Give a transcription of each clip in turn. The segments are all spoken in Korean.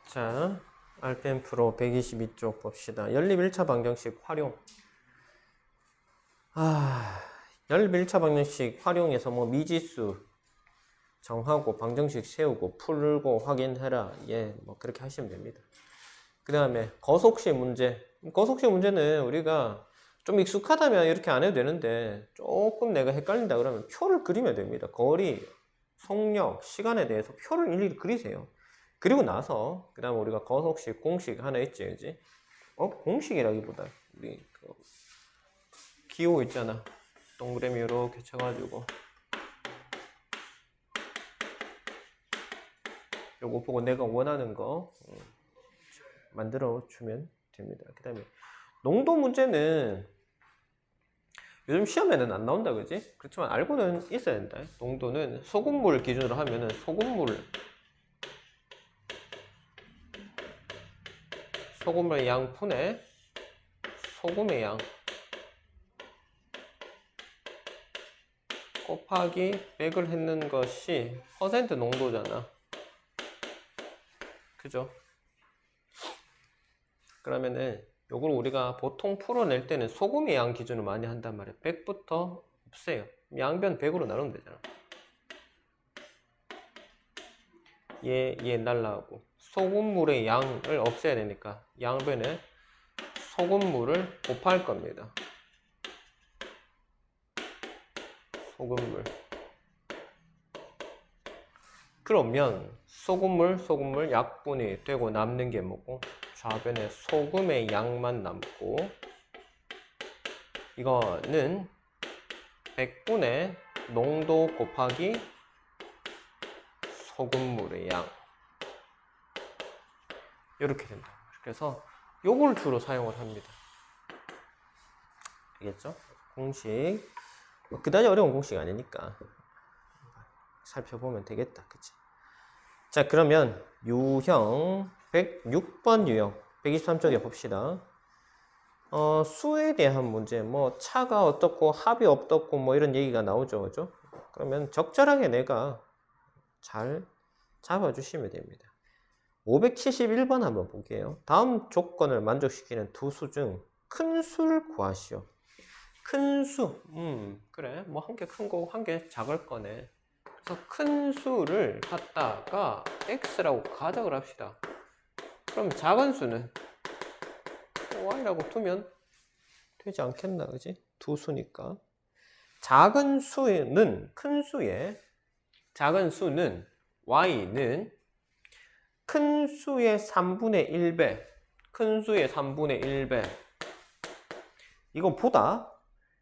자, RPM 프로 122쪽 봅시다. 연립 1차 방정식 활용. 연립 1차 방정식 활용해서 뭐 미지수 정하고 방정식 세우고 풀고 확인해라. 예, 뭐 그렇게 하시면 됩니다. 그 다음에 거속식 문제. 거속식 문제는 우리가 좀 익숙하다면 이렇게 안 해도 되는데 조금 내가 헷갈린다 그러면 표를 그리면 됩니다. 거리, 속력, 시간에 대해서 표를 일일이 그리세요. 그리고 나서 그 다음에 우리가 거속식 공식 하나 있지, 그지? 공식이라기보다 우리 그 기호 있잖아. 동그라미 이렇게 쳐가지고 요거 보고 내가 원하는 거 만들어 주면 됩니다. 그 다음에 농도 문제는 요즘 시험에는 안 나온다, 그지? 그렇지만 알고는 있어야 된다. 농도는 소금물 기준으로 하면은 소금물 양분의 소금의 양 곱하기 100을 했는 것이 퍼센트 농도잖아. 그죠? 그러면은 요걸 우리가 보통 풀어낼 때는 소금의 양 기준으로 많이 한단 말이에요. 100부터 없애요. 양변 100으로 나누면 되잖아. 얘 날라가고 소금물의 양을 없애야 되니까 양변에 소금물을 곱할 겁니다. 소금물. 그러면 소금물 약분이 되고 남는 게 뭐고? 좌변에 소금의 양만 남고 이거는 100분의 농도 곱하기 소금물의 양 이렇게 된다. 그래서 요걸 주로 사용을 합니다. 알겠죠? 공식 그다지 어려운 공식 아니니까 살펴보면 되겠다. 그치? 자, 그러면 유형 106번 유형 123쪽에 봅시다. 수에 대한 문제, 뭐 차가 어떻고 합이 어떻고 뭐 이런 얘기가 나오죠. 그죠? 그러면 적절하게 내가 잘 잡아주시면 됩니다. 571번 한번 볼게요. 다음 조건을 만족시키는 두 수 중 큰 수를 구하시오. 큰 수, 그래. 뭐 한 개 큰 거고 한 개 작을 거네. 그래서 큰 수를 갖다가 x라고 가정을 합시다. 그럼 작은 수는 y라고 두면 되지 않겠나, 그지? 두 수니까. 작은 수는 큰 수의 작은 수는 y는 큰 수의 3분의 1배, 큰 수의 3분의 1배 이거보다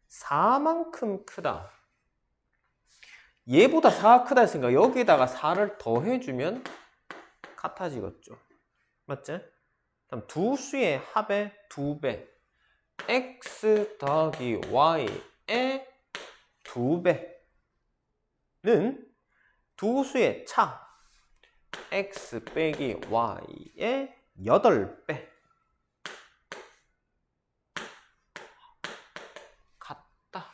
4만큼 크다. 얘보다 4가 크다 했으니까 여기에다가 4를 더해주면 같아지겠죠. 맞지? 그럼 두 수의 합의 2배 x 더하기 y의 2배는 두 수의 차 x 빼기 y의 8배 같다.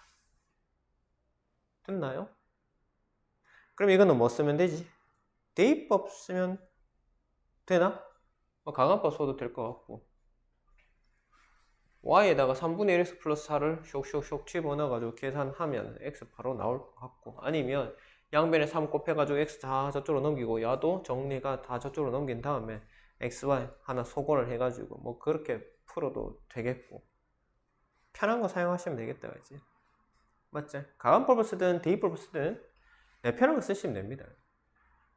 됐나요? 그럼 이거는 뭐 쓰면 되지? 대입법 쓰면 되나? 강한법 써도 될 것 같고 y에다가 3분의 1x 플러스 4를 쇽쇽쇽 집어넣어가지고 계산하면 x 바로 나올 것 같고 아니면 양변에 3 곱해가지고 x 다 저쪽으로 넘기고 야도 정리가 다 저쪽으로 넘긴 다음에 xy 하나 소거를 해가지고 뭐 그렇게 풀어도 되겠고 편한 거 사용하시면 되겠다, 그지? 맞지? 가관법을 쓰든 대입법을 쓰든 편한 거 쓰시면 됩니다.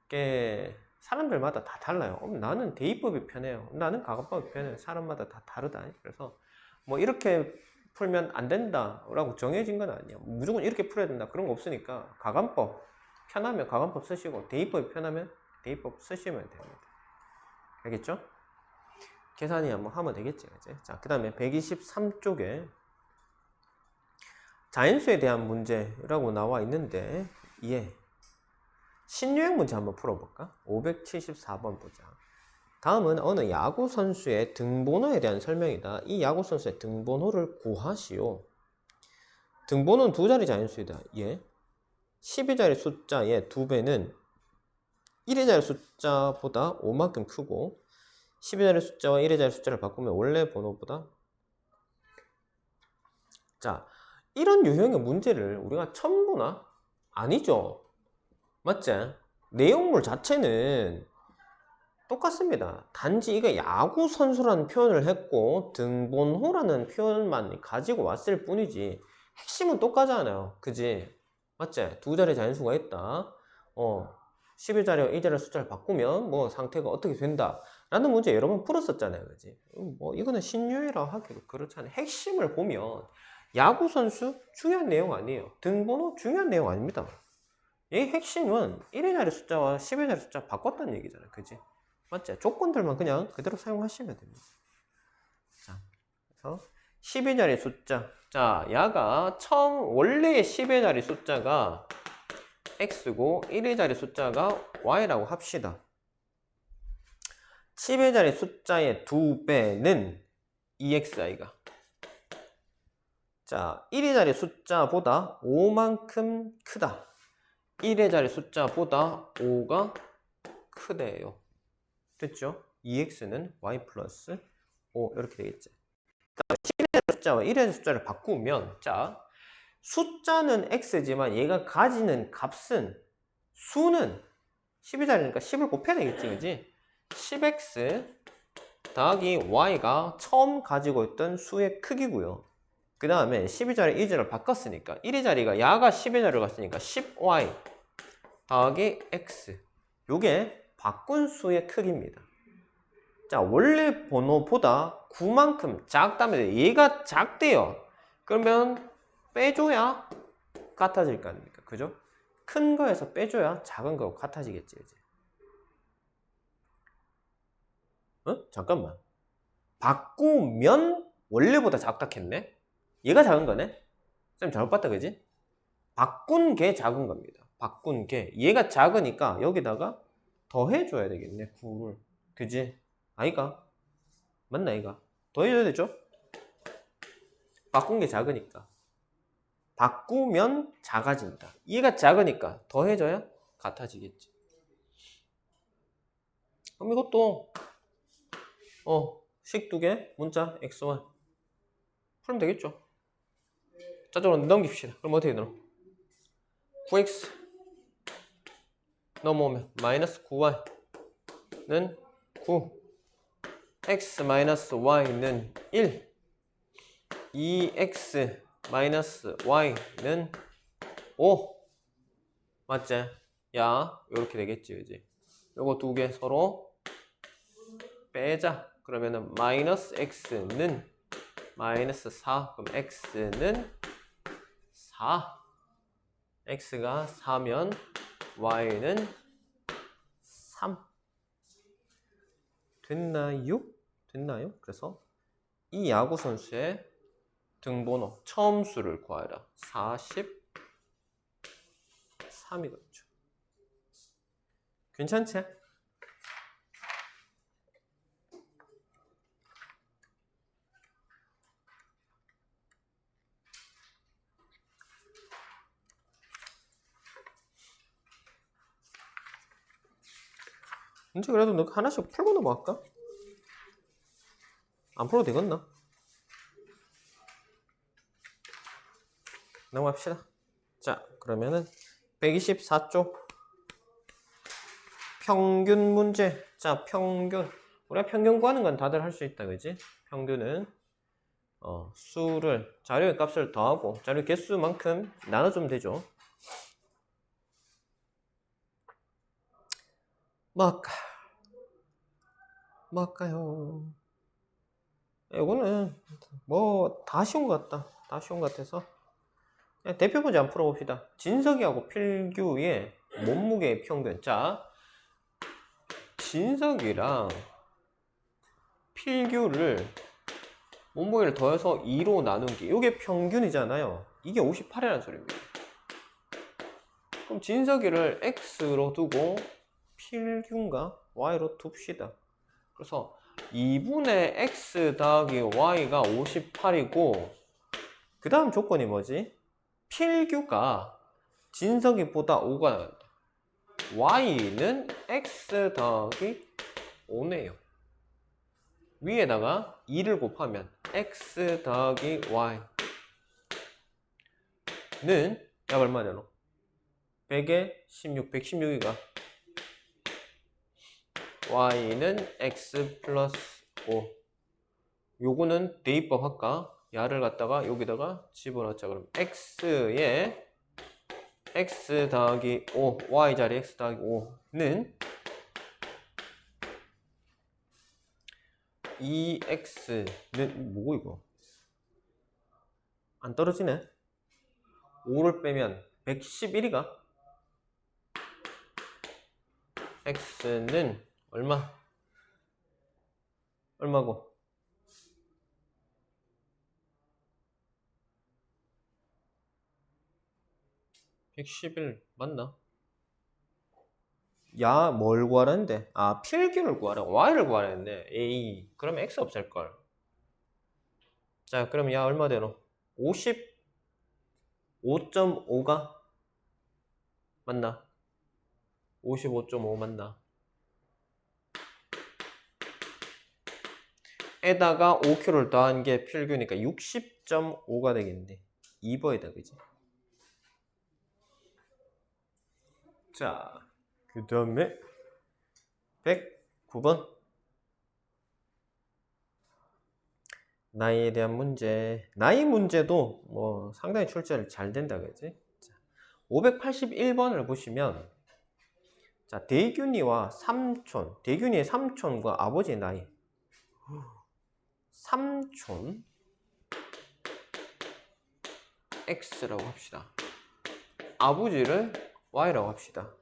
이게 사람들마다 다 달라요. 나는 대입법이 편해요. 나는 가관법이 편해요. 사람마다 다 다르다. 그래서 뭐 이렇게 풀면 안 된다라고 정해진 건 아니야. 무조건 이렇게 풀어야 된다 그런 거 없으니까 가관법 편하면 가관법 쓰시고 대입법이 편하면 대입법 쓰시면 됩니다. 알겠죠? 계산이 한번 하면 되겠지, 그치? 자, 그 다음에 123쪽에 자연수에 대한 문제라고 나와 있는데 신유형 문제 한번 풀어볼까? 574번 보자. 다음은 어느 야구 선수의 등번호에 대한 설명이다. 이 야구 선수의 등번호를 구하시오. 등번호는 두 자리 자연수이다. 12자리 숫자의 2배는 1의 자리 숫자보다 5만큼 크고 12자리 숫자와 1의 자리 숫자를 바꾸면 원래 번호보다 자, 이런 유형의 문제를 우리가 처음 보나? 아니죠. 맞지? 내용물 자체는 똑같습니다. 단지 이거 야구 선수라는 표현을 했고 등번호라는 표현만 가지고 왔을 뿐이지 핵심은 똑같잖아요. 그지? 맞지? 두 자리 자연수가 있다. 11자리와 1자리 숫자를 바꾸면 뭐 상태가 어떻게 된다 라는 문제 여러 번 풀었었잖아요. 그지? 뭐 이거는 신유해라 하기도 그렇잖아요. 핵심을 보면 야구 선수 중요한 내용 아니에요. 등번호 중요한 내용 아닙니다. 이 핵심은 1의 자리 숫자와 10의 자리 숫자 바꿨다는 얘기잖아요. 그지? 맞지? 조건들만 그냥 그대로 사용하시면 됩니다. 자, 그래서 10의 자리 숫자. 자, 야가 처음 원래의 10의 자리 숫자가 x고 1의 자리 숫자가 y라고 합시다. 10의 자리 숫자의 2배는 2xi가. 자, 1의 자리 숫자보다 5만큼 크다. 1의 자리 숫자보다 5가 크대요. 됐죠? 2x는 y 플러스 5 이렇게 되겠지. 10의 자리 숫자와 1의 자리 숫자를 바꾸면 자, 숫자는 x지만 얘가 가지는 값은 수는 10의 자리니까 10을 곱해야 되겠지, 그지? 10x 더하기 y가 처음 가지고 있던 수의 크기고요. 그 다음에 10의 자리 1자리를 바꿨으니까 1의 자리가 야가 10의 자리로 갔으니까 10y 더하기 x 요게 바꾼 수의 크기입니다. 자, 원래 번호보다 9만큼 작다면 얘가 작대요. 그러면 빼줘야 같아질 거 아닙니까? 그죠? 큰 거에서 빼줘야 작은 거하고 같아지겠지, 이제. 잠깐만. 바꾸면 원래보다 작다 했네? 얘가 작은 거네? 쌤 잘못 봤다, 그지? 바꾼 게 작은 겁니다. 바꾼 게. 얘가 작으니까 여기다가 더해줘야 되겠네, 9를. 그지? 아이가? 맞나, 아이가? 더해줘야 되죠? 바꾼 게 작으니까. 바꾸면 작아진다. 얘가 작으니까 더해져야 같아지겠지. 그럼 이것도 식 두 개, 문자 x1 풀면 되겠죠. 자쪽으로 넘깁시다. 그럼 어떻게 되노? 9x 넘어오면 마이너스 9y는 9 x 마이너스 y는 1 2x 마이너스 y는 5 맞지? 야 요렇게 되겠지, 그지? 요거 두 개 서로 빼자. 그러면은 마이너스 x는 마이너스 4 그럼 x는 4 x가 4면 y는 3 됐나요? 됐나요? 그래서 이 야구 선수의 등번호 처음 수를 구하라. 43이거든요. 괜찮지? 이제 그래도 너 하나씩 풀고 넘어갈까? 안 풀어도 되겠나? 넘어갑시다. 자, 그러면은 124쪽 평균 문제. 자, 평균. 우리가 평균 구하는 건 다들 할 수 있다, 그지? 평균은 수를 자료의 값을 더하고 자료 개수만큼 나눠주면 되죠. 뭐 할까요? 이거는 뭐 다 쉬운 것 같다. 다 쉬운 것 같아서 그냥 대표 문제 한번 풀어봅시다. 진석이하고 필규의 몸무게의 평균. 자, 진석이랑 필규를 몸무게를 더해서 2로 나눈 게 이게 평균이잖아요. 이게 58이라는 소리입니다. 그럼 진석이를 x로 두고 필규인가 y로 둡시다. 그래서 2분의 x 더하기 y가 58이고 그 다음 조건이 뭐지? 필규가 진석이보다 5가 나간다. y는 x 더하기 5네요. 위에다가 2를 곱하면 x 더하기 y는 약 얼마 되노? 100에 16, 116이가 y는 x 플러스 5. 요거는 대입법 할까? 야를 갖다가 여기다가 집어넣자. 그럼 x에 x 더하기 5, y 자리 x 더하기 5는 2x는 뭐고 이거? 안 떨어지네. 5를 빼면 111이가 x는 얼마고? (111) 맞나? 야, 뭘 구하라는데? 아, 필균을 구하라. y를 구하라 했네. 에이, 그럼 x 없앨걸. 자, 그럼 야 얼마 되노? 55.5가 맞나? 55.5 맞나? 에다가 5kg를 더한 게 필균이니까 60.5가 되겠는데 2번이다, 그지? 자, 그 다음에 109번 나이에 대한 문제. 나이 문제도 뭐 상당히 출제를 잘 된다, 그지? 581번을 보시면 자, 대균이와 삼촌, 대균이의 삼촌과 아버지의 나이. 삼촌 x라고 합시다. 아버지를 y라고 합시다.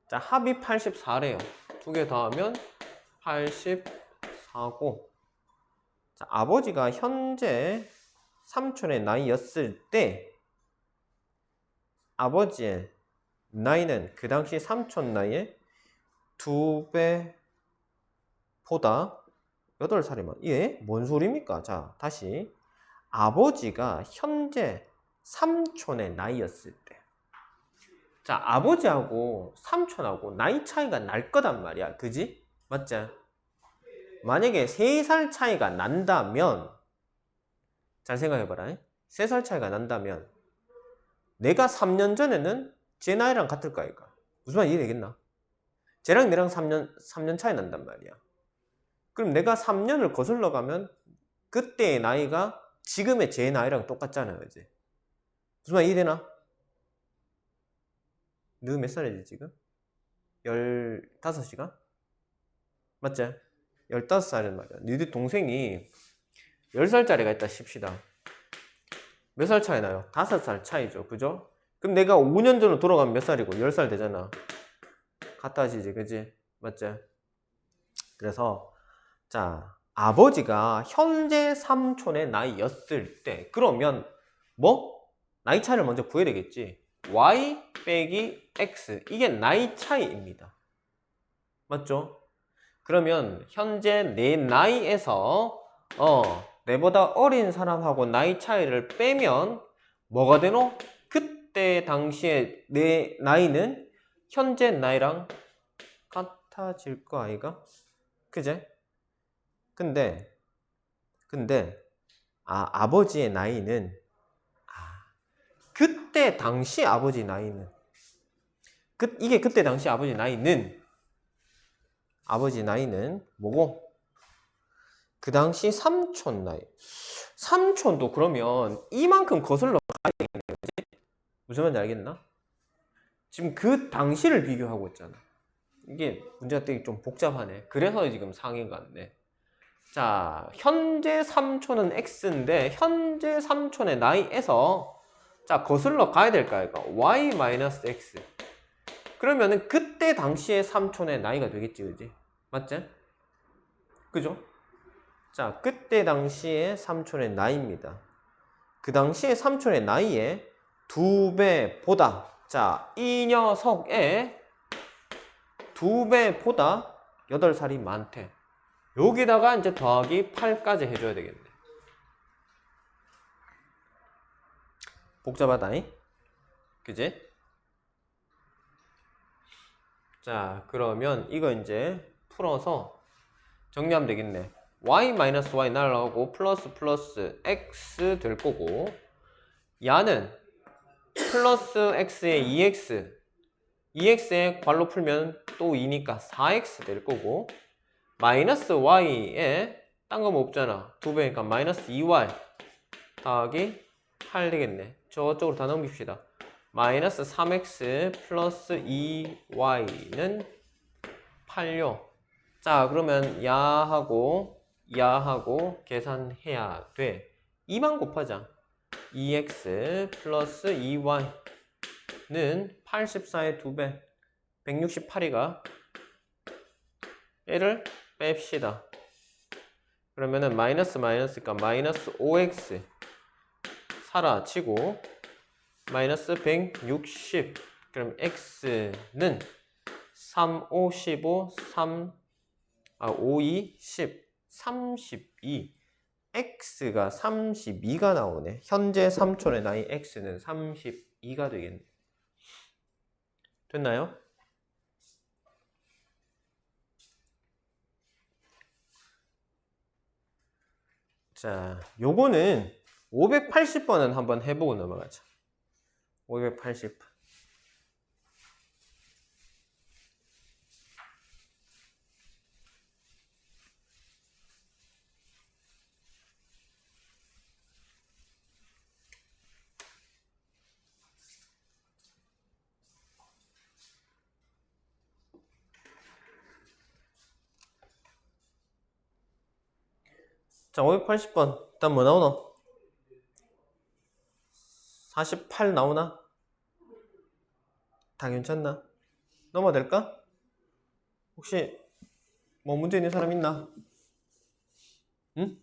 자, 합이 84래요. 두 개 더하면 84고, 자, 아버지가 현재 삼촌의 나이였을 때 아버지의 나이는 그 당시 삼촌 나이의 2배보다 8살이 많아. 예? 뭔 소리입니까? 자, 다시. 아버지가 현재 삼촌의 나이였을 때. 자, 아버지하고 삼촌하고 나이 차이가 날 거단 말이야. 그지? 맞지? 만약에 3살 차이가 난다면, 잘 생각해봐라. 3살 차이가 난다면 내가 3년 전에는 제 나이랑 같을 거 아이가. 무슨 말 이해되겠나? 쟤랑 내랑 3년 차이 난단 말이야. 그럼 내가 3년을 거슬러 가면 그때의 나이가 지금의 제 나이랑 똑같잖아, 그지? 무슨 말 이해되나? 너 몇 살이지 지금? 15시가? 맞지? 15살이란 말이야. 너희들 동생이 10살짜리가 있다 칩시다. 몇 살 차이 나요? 5살 차이죠, 그죠? 그럼 내가 5년 전으로 돌아가면 몇 살이고? 10살 되잖아. 같아지지, 그지? 맞지? 그래서 자, 아버지가 현재 삼촌의 나이였을 때, 그러면 뭐? 나이 차이를 먼저 구해야 되겠지. y 빼기 x, 이게 나이 차이입니다. 맞죠? 그러면 현재 내 나이에서 내보다 어린 사람하고 나이 차이를 빼면 뭐가 되노? 그때 당시에 내 나이는 현재 나이랑 같아질 거 아이가? 그제? 근데 아버지의 나이는 그때 당시 아버지 나이는 이게 그때 당시 아버지 나이는 뭐고? 그 당시 삼촌 나이. 삼촌도 그러면 이만큼 거슬러 가야 되겠네, 그지? 무슨 말인지 알겠나? 지금 그 당시를 비교하고 있잖아. 이게 문제가 되게 좀 복잡하네. 그래서 지금 상해가 왔네. 자, 현재 삼촌은 x인데 현재 삼촌의 나이에서 자, 거슬러 가야 될까 이거 y-x. 그러면은 그때 당시의 삼촌의 나이가 되겠지, 그지? 맞지? 그죠? 자, 그때 당시의 삼촌의 나이입니다. 그 당시의 삼촌의 나이에 2배보다, 자, 이 녀석의 2배보다 8살이 많대. 여기다가 이제 더하기 8까지 해줘야 되겠네. 복잡하다잉? 그지? 자, 그러면 이거 이제 풀어서 정리하면 되겠네. y 마이너스 y 날라가고 플러스 플러스 x 될 거고, 야는 플러스 x에 2x, 2x에 괄호 풀면 또 2니까 4x 될 거고, 마이너스 y에 딴 거 뭐 없잖아. 2배니까 마이너스 2y 더하기 8 되겠네. 저쪽으로 다 넘깁시다. 마이너스 3x 플러스 2y는 8요. 자, 그러면 야하고 계산해야 돼. 2만 곱하자. 2x 플러스 2y는 84의 2배 168이가 얘를 뺍시다. 그러면은 마이너스니까 마이너스 5x 사라치고 마이너스 160. 그럼 x는 3, 5, 15, 5, 2, 10, 32. x가 32가 나오네. 현재 3촌의 나이 x는 32가 되겠네. 됐나요? 자, 요거는 580번은 한번 해보고 넘어가자. 580번. 자, 580번. 일단 뭐 나오노? 48 나오나? 다 괜찮나? 넘어야 될까? 혹시 뭐 문제 있는 사람 있나? 응?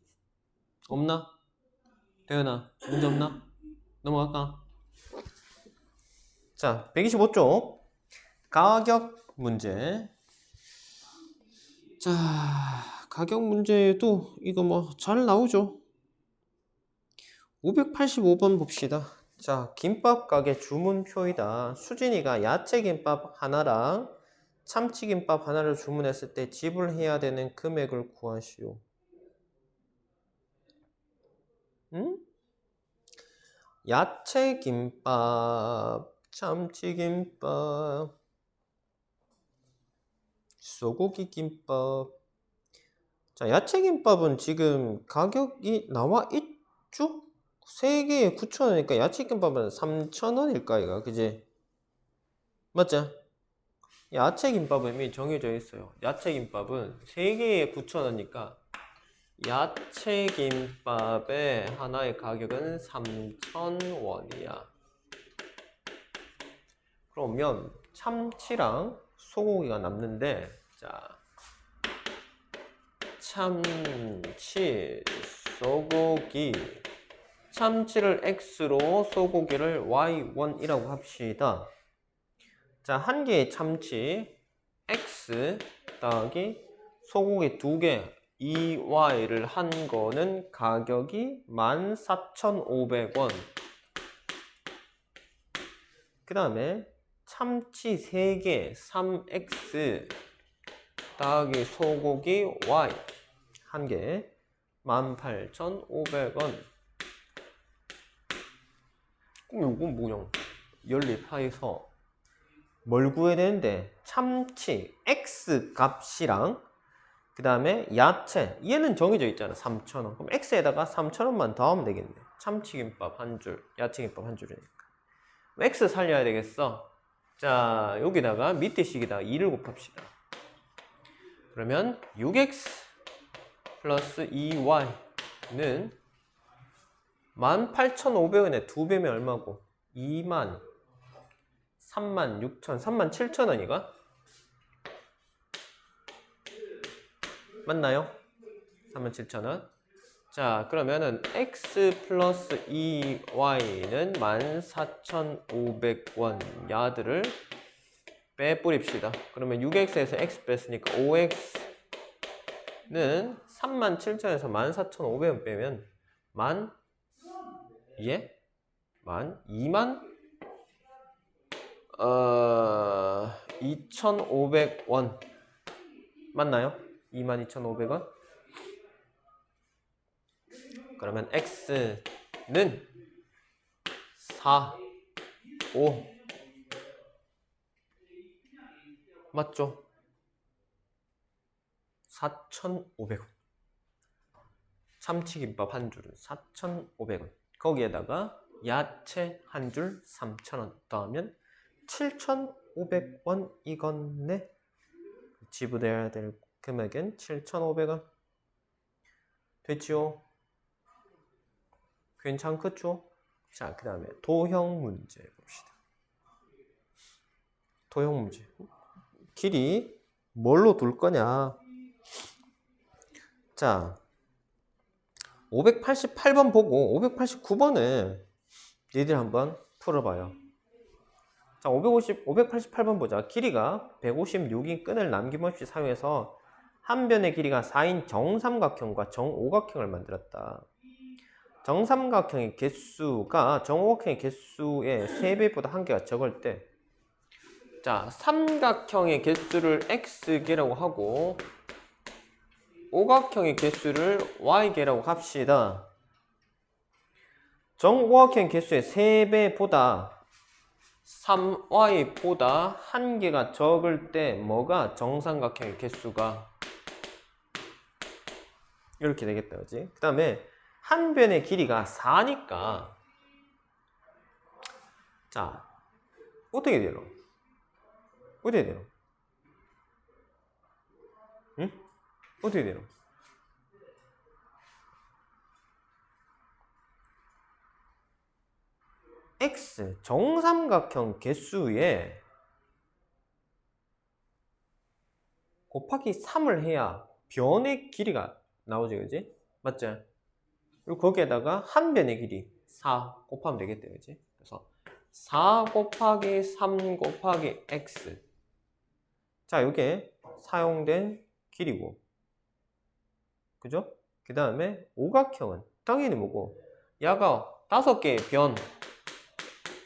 없나? 대현아, 문제 없나? 넘어갈까? 자, 125쪽 가격 문제. 자, 가격 문제도 이거 뭐 잘 나오죠. 585번 봅시다. 자, 김밥 가게 주문표이다. 수진이가 야채김밥 하나랑 참치김밥 하나를 주문했을 때 지불해야 되는 금액을 구하시오. 응? 야채김밥, 참치김밥, 소고기김밥. 자, 야채김밥은 지금 가격이 나와 있죠? 3개에 9,000원이니까 야채김밥은 3,000원일까 이거, 그지? 맞죠? 야채김밥은 이미 정해져 있어요. 야채김밥은 3개에 9,000원이니까 야채김밥의 하나의 가격은 3,000원이야. 그러면 참치랑 소고기가 남는데, 자, 참치, 소고기. 참치를 X로 소고기를 Y1이라고 합시다. 자, 한 개의 참치 X 더하기 소고기 2개 2Y를 한 거는 가격이 14,500원. 그 다음에 참치 3개 3X 더하기 소고기 Y 한 개 18,500원. 그럼 이건 뭐냐? 연립하여서 뭘 구해야 되는데, 참치 X 값이랑 그 다음에 야채, 얘는 정해져 있잖아. 3,000원. 그럼 X에다가 3,000원만 더하면 되겠네. 참치김밥 한 줄, 야채김밥 한 줄이니까. X 살려야 되겠어. 자, 여기다가 밑에 식에다가 2를 곱합시다. 그러면 6X 플러스 2Y는 18,500원에 2배면 얼마고? 2만 36,000, 37,000원이가? 맞나요? 37,000원. 자, 그러면은 x 플러스 2y는 14,500원 야드를 빼뿌립시다. 그러면 6x에서 x 뺐으니까 5x는 37,000원에서 14,500원 빼면 2,500원 맞나요? 22,500원? 그러면 x는 4, 5 맞죠? 4,500원. 참치김밥 한 줄은 4,500원. 거기에다가 야채 한 줄 3,000원 더하면 7,500원이겠네. 지불해야 될 금액은 7,500원. 됐지요? 괜찮겠죠? 자, 그 다음에 도형 문제 봅시다. 도형 문제. 길이 뭘로 둘 거냐? 자, 588번 보고 589번을 니들 한번 풀어봐요. 자, 588번 보자. 길이가 156인 끈을 남김없이 사용해서 한 변의 길이가 4인 정삼각형과 정오각형을 만들었다. 정삼각형의 개수가 정오각형의 개수의 3배보다 한 개가 적을 때, 자, 삼각형의 개수를 x개라고 하고 오각형의 개수를 y개라고 합시다. 정오각형 개수의 3배보다 3y보다 한 개가 적을 때 뭐가 정삼각형의 개수가 이렇게 되겠다, 그지? 그 다음에 한 변의 길이가 4니까 자, 어떻게 되노? 어떻게 되노? 응? 어떻게 되노? x 정삼각형 개수에 곱하기 3을 해야 변의 길이가 나오지, 그지? 맞지? 그리고 거기에다가 한 변의 길이 4 곱하면 되겠다, 그지? 그래서 4 곱하기 3 곱하기 x. 자, 이게 사용된 길이고, 그죠? 그 다음에 오각형은 당연히 뭐고, 야가 5개의 변,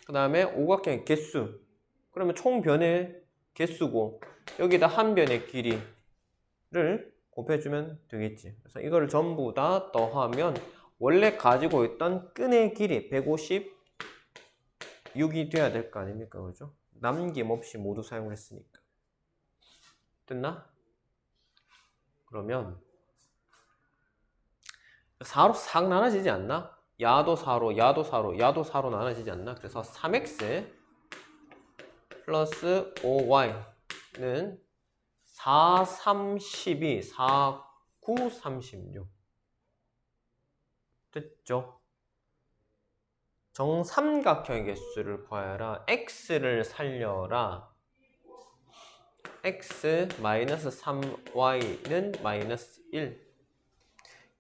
그 다음에 오각형의 개수, 그러면 총 변의 개수고, 여기다 한 변의 길이를 곱해주면 되겠지. 그래서 이거를 전부 다 더하면 원래 가지고 있던 끈의 길이 156이 돼야 될 거 아닙니까? 그죠? 남김없이 모두 사용을 했으니까. 됐나? 그러면 4로 싹 나눠지지 않나? 야도 4로, 야도 4로, 야도 4로 나눠지지 않나? 그래서 3x 플러스 5y는 4, 3, 12, 4, 9, 36 됐죠? 정삼각형의 개수를 구하여라. x를 살려라. x 마이너스 3y는 마이너스 1.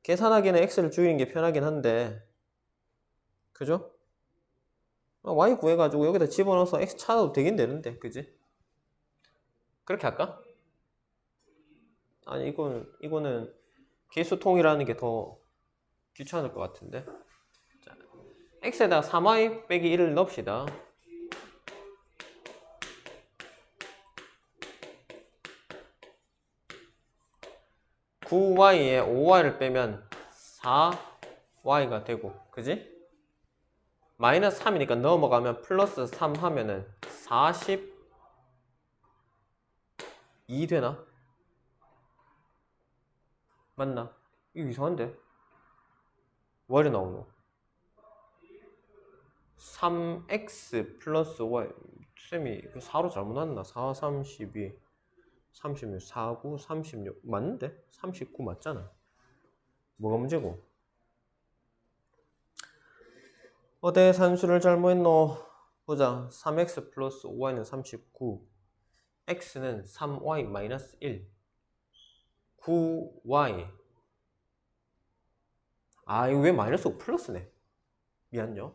계산하기는 x를 줄이는 게 편하긴 한데, 그죠? y 구해가지고 여기다 집어넣어서 x 찾아도 되긴 되는데, 그지? 그렇게 할까? 아니, 이거는 개수 통일하는 게 더 귀찮을 것 같은데. 자, x에다가 3y 빼기 1을 넣읍시다. (9y에) 5y를 빼면 4y가 되고, 그지? 마이너스 3이니까 넘어가면 플러스 3 하면은 42 되나? 맞나? 이거 이상한데? 왜 이래 나오노? 3x 플러스 y. 쌤이 4로 잘못 놨나? 4, 32, 36, 4, 9, 36 맞는데? 39 맞잖아. 뭐가 문제고? 어때? 산수를 잘못했노? 보자. 3x 플러스 5y는 39, x는 3y 마이너스 1, 9y. 아, 이거 왜 마이너스고 플러스네? 미안요.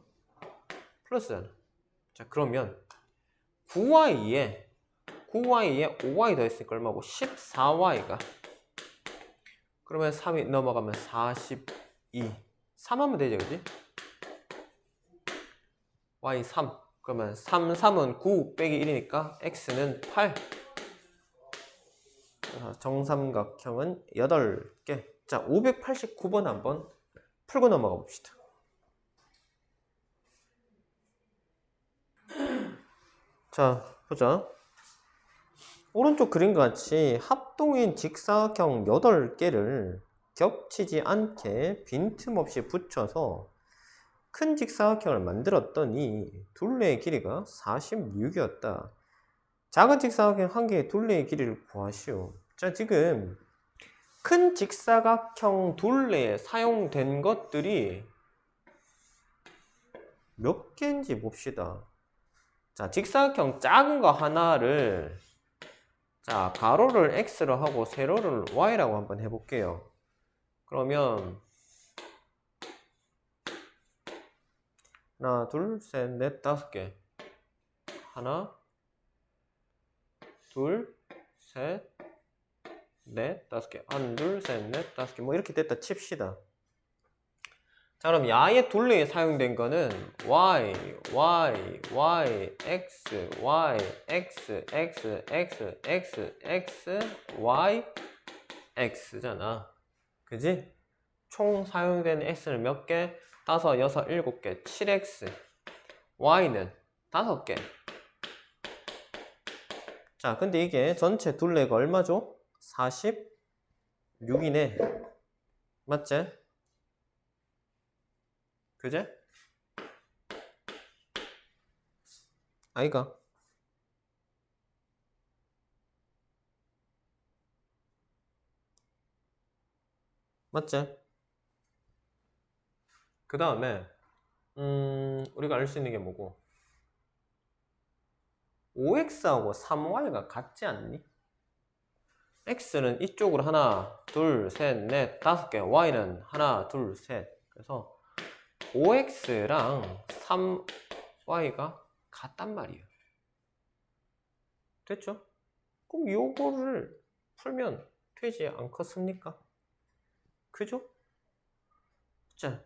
플러스잖아. 자, 그러면 9y에 5y 더했으니까 얼마고? 14y가. 그러면 3이 넘어가면 42. 3 하면 되죠, 그지? y 3. 그러면 3, 3은 9 빼기 1이니까 x는 8. 정삼각형은 8개. 자, 589번 한번 풀고 넘어가 봅시다. 자, 보자. 오른쪽 그림과 같이 합동인 직사각형 8개를 겹치지 않게 빈틈없이 붙여서 큰 직사각형을 만들었더니 둘레의 길이가 46이었다. 작은 직사각형 한 개의 둘레의 길이를 구하시오. 자, 지금 큰 직사각형 둘레에 사용된 것들이 몇 개인지 봅시다. 자, 직사각형 작은 거 하나를, 자, 가로를 x로 하고 세로를 y라고 한번 해볼게요. 그러면 하나, 둘, 셋, 넷, 5개. 하나, 둘, 셋, 넷, 5개. 하나, 둘, 셋, 넷, 5개. 뭐 이렇게 됐다 칩시다. 자, 그럼 야의 둘레에 사용된 거는 y, y, y, x, y, x, x, x, x, x, y, x잖아. 그지? 총 사용된 x는 몇 개? 5, 6, 7개, 7x. y는 5개. 자, 근데 이게 전체 둘레가 얼마죠? 46이네. 맞지? 그제? 아이가? 맞지? 그 다음에 우리가 알 수 있는 게 뭐고? 5x하고 3y가 같지 않니? x는 이쪽으로 하나, 둘, 셋, 넷, 5개. y는 하나, 둘, 셋. 그래서 5x랑 3y가 같단 말이에요. 됐죠? 그럼 요거를 풀면 되지 않겠습니까? 그죠? 자,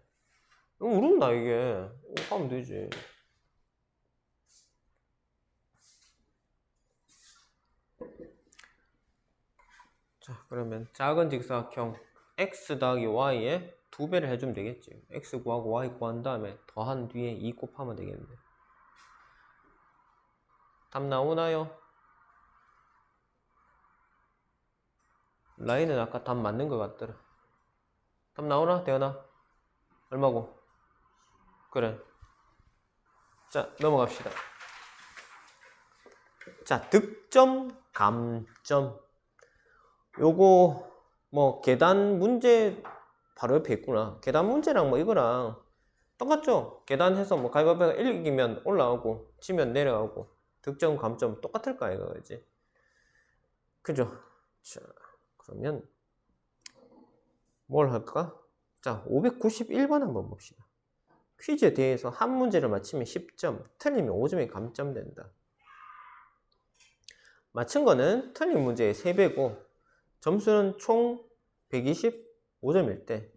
어렵나 이게? 하면 되지. 자, 그러면 작은 직사각형 x 더하기 y에 2배를 해주면 되겠지. x 구하고 y 구한 다음에 더한 뒤에 2 곱하면 되겠네. 답 나오나요? 라인은 아까 답 맞는 것 같더라. 답 나오나? 대현아? 얼마고? 그래. 자, 넘어갑시다. 자, 득점, 감점. 요거 뭐 계단 문제 바로 옆에 있구나. 계단 문제랑 뭐 이거랑 똑같죠? 계단해서 뭐 가위바위보가 이기면 올라오고 지면 내려가고 득점, 감점 똑같을 거 아이가, 그지? 그죠? 자, 그러면 뭘 할까? 자, 591번 한번 봅시다. 퀴즈에 대해서 한 문제를 맞히면 10점, 틀리면 5점이 감점된다. 맞힌 거는 틀린 문제의 3배고 점수는 총 125점일 때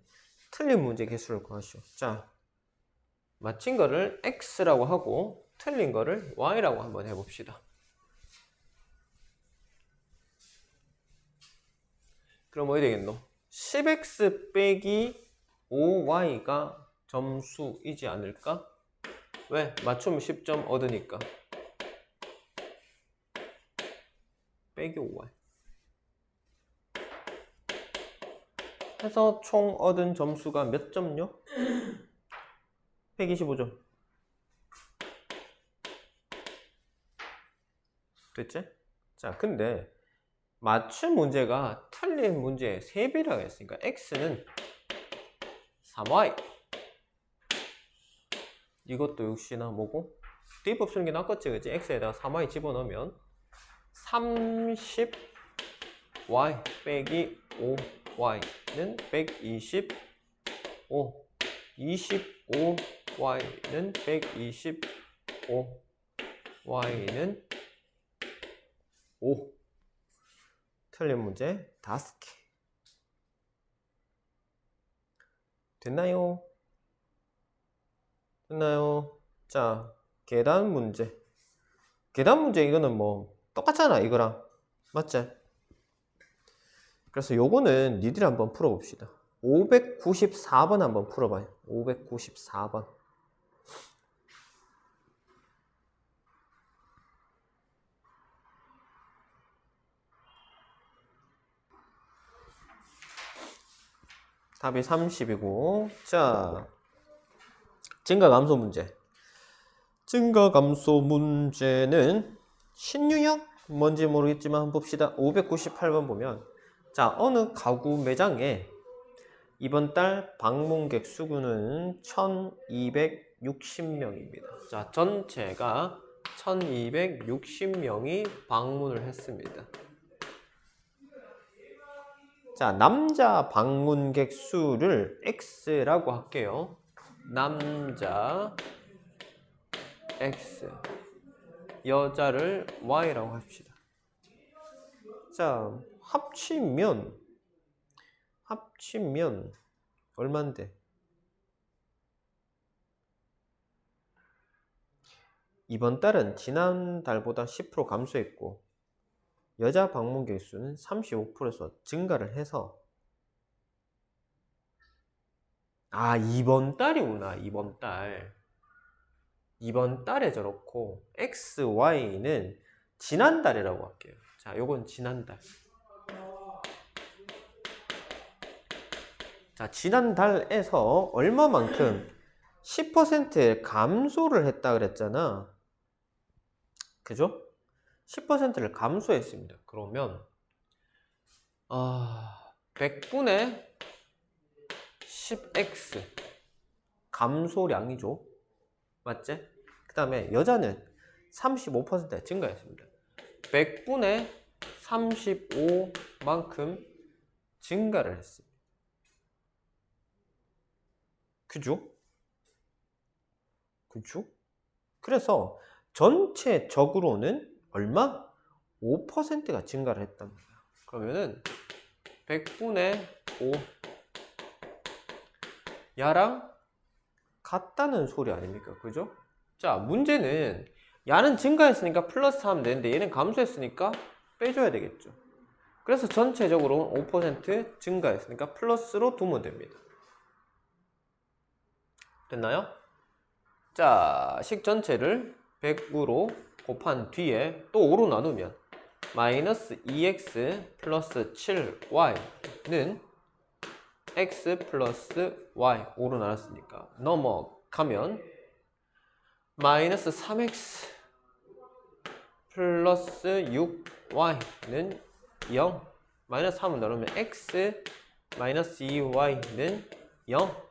틀린 문제 개수를 구하시오. 자, 맞힌 거를 x라고 하고 틀린 거를 y라고 한번 해봅시다. 그럼 어디 되겠노? 10x 빼기 5y가 점수이지 않을까? 왜? 맞추면 10점 얻으니까. 빼기 5y 해서 총 얻은 점수가 몇 점요? 125점. 됐지? 자, 근데 맞춘 문제가 틀린 문제의 3배라고 했으니까 x는 3y. 이것도 역시나 뭐고? 대입법 쓰는 게 낫겠지, 그치? x에다가 3y 집어넣으면 30y 빼기 5y는 125. 25y는 125. y는 5. 틀린 문제 5개. 됐나요? 됐나요? 자, 계단 문제. 계단 문제 이거는 뭐 똑같잖아, 이거랑. 맞지? 그래서 요거는 니들이 한번 풀어봅시다. 594번 한번 풀어봐요. 594번. 답이 30이고. 자, 증가 감소 문제. 증가 감소 문제는 신유형? 뭔지 모르겠지만 한번 봅시다. 598번 보면, 자, 어느 가구 매장에 이번 달 방문객 수는 1260명입니다. 자, 전체가 1260명이 방문을 했습니다. 자, 남자 방문객 수를 X라고 할게요. 남자 X, 여자를 Y라고 합시다. 자, 합치면 얼만데? 이번 달은 지난달보다 10% 감소했고 여자 방문객 수는 35%에서 증가를 해서, 아, 이번 달이구나. 이번 달에 저렇고 X, Y는 지난달이라고 할게요. 자, 요건 지난달. 자, 지난달에서 얼마만큼 10% 감소를 했다 그랬잖아. 그죠? 10%를 감소했습니다. 그러면 100분의 10x 감소량이죠. 맞지? 그 다음에 여자는 35% 증가했습니다. 100분의 35만큼 증가를 했습니다. 그죠? 그래서 전체적으로는 얼마? 5%가 증가를 했답니다. 그러면은 100분의 5 야랑 같다는 소리 아닙니까? 그죠? 자, 문제는 야는 증가했으니까 플러스 하면 되는데 얘는 감소했으니까 빼줘야 되겠죠. 그래서 전체적으로 5% 증가했으니까 플러스로 두면 됩니다. 됐나요? 자, 식 전체를 100으로 곱한 뒤에 또 5로 나누면 마이너스 2x 플러스 7y는 x 플러스 y 5로 나눴으니까 넘어가면 마이너스 3x 플러스 6y는 0, 마이너스 3을 나누면 x 마이너스 2y는 0,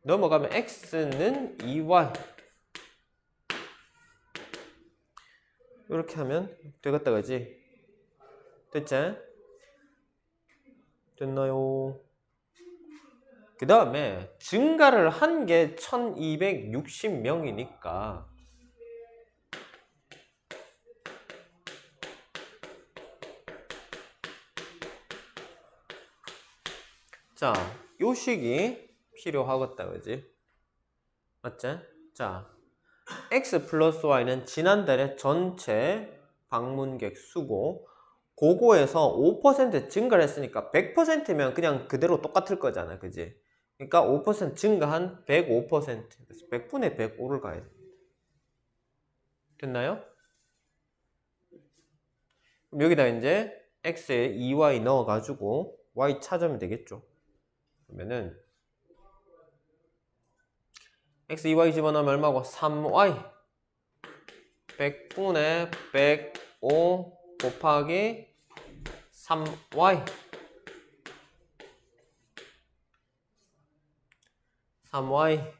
넘어가면 x는 2y. 이렇게 하면 되겠다, 그지? 됐지? 됐나요? 그 다음에 증가를 한 게 1260명이니까 자, 요 식이 필요하겠다, 그지? 맞지? 자, x 플러스 y는 지난달에 전체 방문객 수고, 그거에서 5% 증가를 했으니까 100%면 그냥 그대로 똑같을 거잖아, 그지? 그러니까 5% 증가한 105%, 그래서 100분의 105를 가야 됩니다. 됐나요? 그럼 여기다 이제 x에 2y 넣어가지고 y 찾으면 되겠죠. 그러면은 x 2y 집어넣으면 얼마고? 3y 100분의 105 곱하기 3y 3y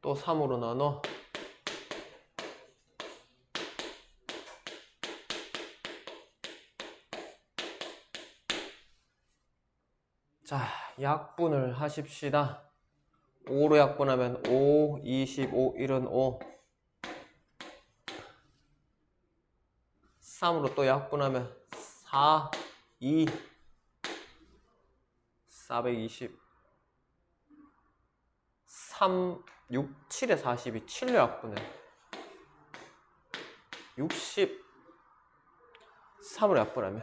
또 3으로 나눠 자, 약분을 하십시다. 5로 약분하면 5, 25, 1은 5. 3으로 또 약분하면 4, 2, 420. 3, 6, 7에 42, 7로 약분해. 63으로 약분하면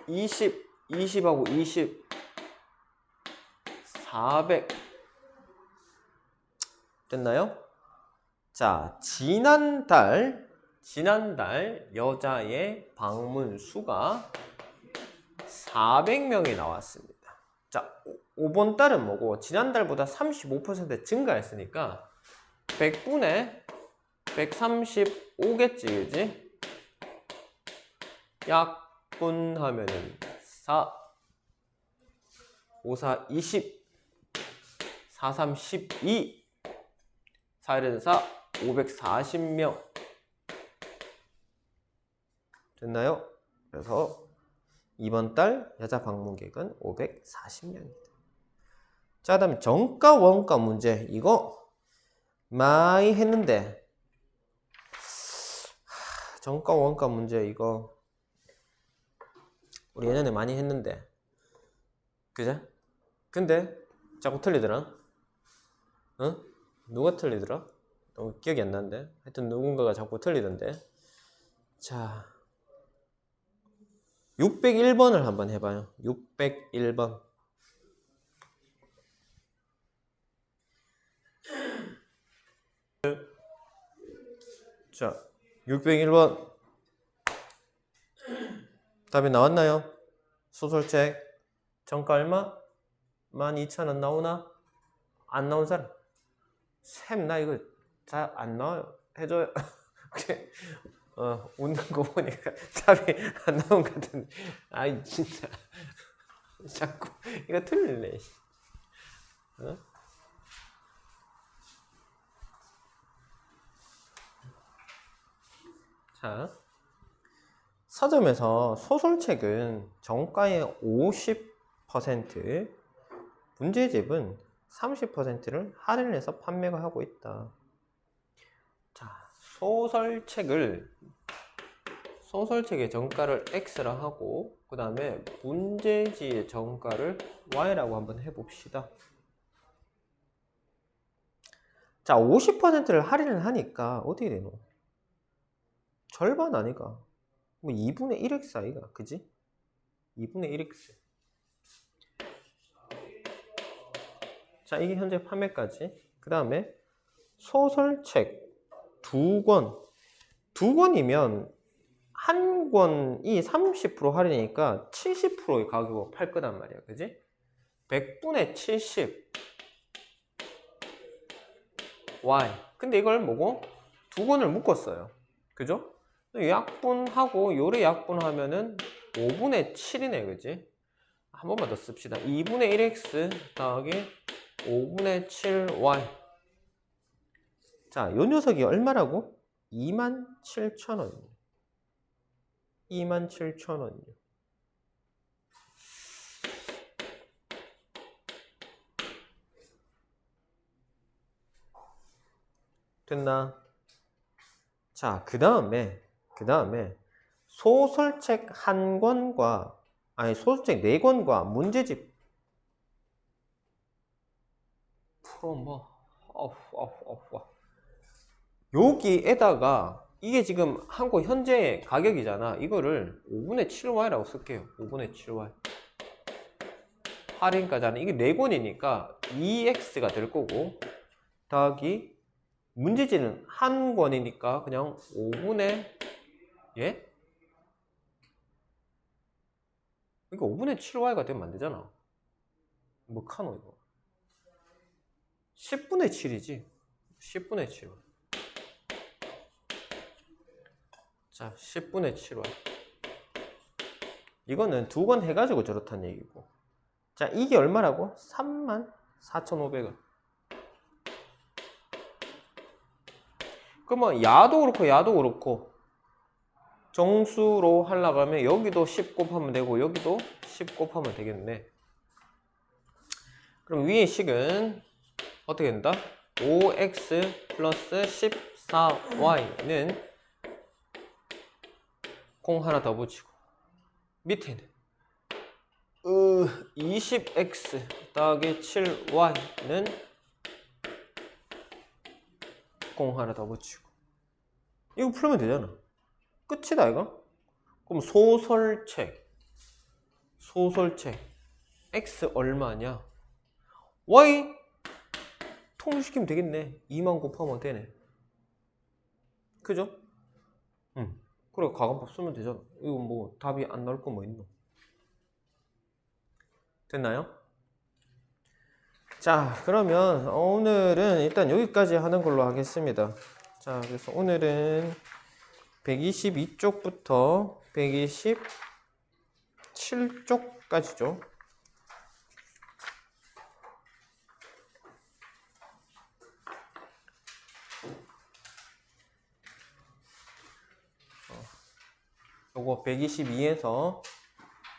20하고 20 400 됐나요? 자, 지난달 여자의 방문 수가 400명이 나왔습니다. 자, 5번 달은 뭐고? 지난달보다 35% 증가했으니까 100분의 135겠지, 그지? 약분하면은 4, 5, 4, 20, 4, 3, 12, 4, 1, 4, 540명. 됐나요? 그래서 이번 달 여자 방문객은 540명입니다. 자, 그 다음에 정가 원가 문제. 이거 많이 했는데, 정가 원가 문제 이거 우리 예전에 많이 했는데, 그죠? 근데 자꾸 틀리더라. 응? 누가 틀리더라? 너무 기억이 안 나는데. 하여튼 누군가가 자꾸 틀리던데. 자, 601번을 한번 해봐요. 601번. 자, 601번. 답이 나왔나요? 소설책. 정가 얼마? 12,000원 나오나? 안 나온 사람? 쌤, 나 이거 잘 안 나와요. 해줘요. 웃는 거 보니까 답이 안 나온 것 같은데. 아이, 진짜. 자꾸, 이거 틀리네. 어? 자, 서점에서 소설책은 정가의 50%, 문제집은 30%를 할인해서 판매가 하고 있다. 자, 소설책의 정가를 X라 하고, 그 다음에 문제지의 정가를 Y라고 한번 해봅시다. 자, 50%를 할인을 하니까 어떻게 되노? 절반 아니가? 뭐 2분의 1x 아이가? 그지? 2분의 1x. 자, 이게 현재 판매까지. 그 다음에 소설책 2권이면 한 권이 30% 할인이니까 70%의 가격으로 팔 거단 말이야. 그지? 100분의 70 y. 근데 이걸 뭐고? 2권을 묶었어요. 그죠? 약분하고 요래 약분하면은 5분의 7이네. 그지? 한 번만 더 씁시다. 2분의 1x 더하기 5분의 7y. 자, 요 녀석이 얼마라고? 27,000원이요. 27,000원이요. 됐나? 자, 그 다음에 소설책 한 권과, 소설책 4권과 문제집 여기에다가 이게 지금 한국 현재 가격이잖아. 이거를 5분의 7y라고 쓸게요. 5분의 7y. 할인가잖아. 이게 4권이니까 2x가 될 거고, 더하기 문제지는 한 권이니까 그냥 5분의 예? 그러니까 5분의 7y가 되면 안 되잖아. 뭐 카노 이거? 10분의 7이지. 10분의 7y. 자, 10분의 7y. 이거는 2권 해가지고 저렇다는 얘기고. 자, 이게 얼마라고? 34,500원. 그러면 야도 그렇고 정수로 하려고 하면 여기도 10 곱하면 되고 여기도 10 곱하면 되겠네. 그럼 위의 식은 어떻게 된다? 5x 플러스 14y는 공 하나 더 붙이고, 밑에는 20x 더하기 7y는 공 하나 더 붙이고, 이거 풀면 되잖아. 끝이다 이거. 그럼 소설책 X 얼마냐? Y 통일시키면 되겠네. 2만 곱하면 되네. 그죠? 응. 그래 가간법 쓰면 되잖아. 이거 뭐 답이 안 나올 거 뭐 있노? 됐나요? 자, 그러면 오늘은 일단 여기까지 하는 걸로 하겠습니다. 자, 그래서 오늘은 122쪽부터 127쪽까지죠. 요거 122에서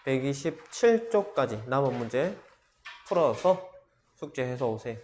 127쪽까지 남은 문제 풀어서 숙제해서 오세요.